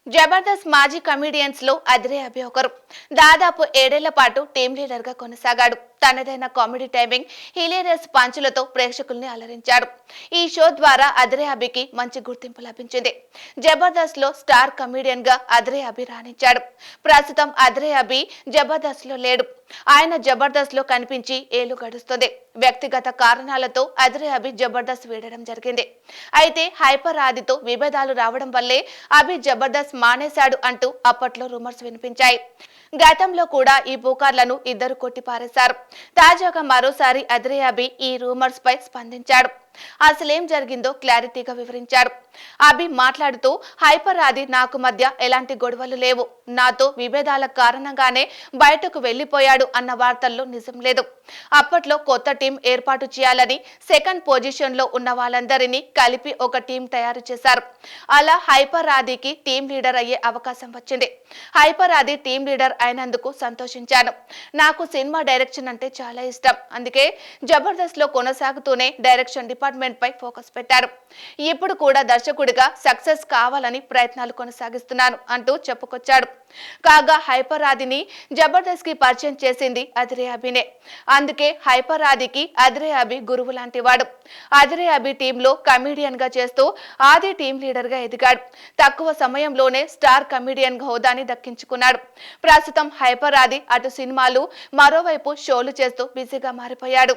జబర్దస్త్ మాజీ కమెడియన్స్ లో అద్రే అభి ఒకరు. దాదాపు 7 ఏళ్ల పాటు టీం లీడర్ గా కొనసాగాడు. తనదైన కామెడీ టైమింగ్, హిలేరియస్ పంచులతో ప్రేక్షకుల్ని అలరించాడు. ఈ షో ద్వారా అద్రే అభికి మంచి గుర్తింపు లభించింది. జబర్దస్త్ లో స్టార్ కమెడియన్ గా అద్రే అభి రాణించాడు. ప్రస్తుతం అద్రే అభి జబర్దస్త్ లో లేడు. ఆయన జబర్దస్త్ లో కనిపించి ఏళ్లు గడుస్తుంది. వ్యక్తిగత కారణాలతో అద్రే అభి జబర్దస్త్ వీడడం జరిగింది. అయితే హైపర్ ఆదితో విభేదాలు రావడం వల్లే అభి జబర్దస్త్ మానేశాడు అంటూ అప్పట్లో రూమర్స్ వినిపించాయి. గతంలో కూడా ఈ పుకార్లను ఇద్దరు కొట్టిపారేశారు. తాజాగా మరోసారి అద్రే అభి ఈ రూమర్స్ పై స్పందించాడు. అసలేం జరిగిందో క్లారిటీగా వివరించాడు. అభి మాట్లాడుతూ, హైపర్ ఆది నాకు మధ్య ఎలాంటి గొడవలు లేవు. నాతో విభేదాల కారణంగానే బయటకు వెళ్లిపోయాడు అన్న వార్తల్లో నిజం లేదు. అప్పట్లో కొత్త టీం ఏర్పాటు చేయాలని సెకండ్ పొజిషన్ లో ఉన్న వాళ్ళందరినీ కలిపి ఒక టీం తయారు చేశారు. అలా హైపర్ ఆదికి టీం లీడర్ అయ్యే అవకాశం వచ్చింది. హైపర్ ఆది టీం లీడర్ అయినందుకు సంతోషించాను. నాకు సినిమా డైరెక్షన్ అంటే చాలా ఇష్టం. అందుకే జబర్దస్త్ లో కొనసాగుతూనే డైరెక్షన్ డిపార్ట్మెంట్ పై ఫోకస్ పెట్టారు. ఇప్పుడు కూడా దర్శకుడిగా సక్సెస్ కావాలని ప్రయత్నాలు కొనసాగిస్తున్నాను అంటూ చెప్పుకొచ్చాడు. కాగా హైపర్ ఆదిని జబర్దస్త్ కి పరిచయం చేసింది అద్రే అభినే. అందుకే హైపర్ ఆదికి అద్రే అభి గురువు లాంటి వాడు. అద్రే అభి టీంలో కమెడియన్ గా చేస్తూ ఆది టీం లీడర్ గా ఎదిగాడు. తక్కువ సమయంలోనే స్టార్ కమెడియన్ హోదాని దక్కించుకున్నాడు. ప్రస్తుతం హైపర్ ఆది అటు సినిమాలు, మరోవైపు షోలు చేస్తూ బిజీగా మారిపోయాడు.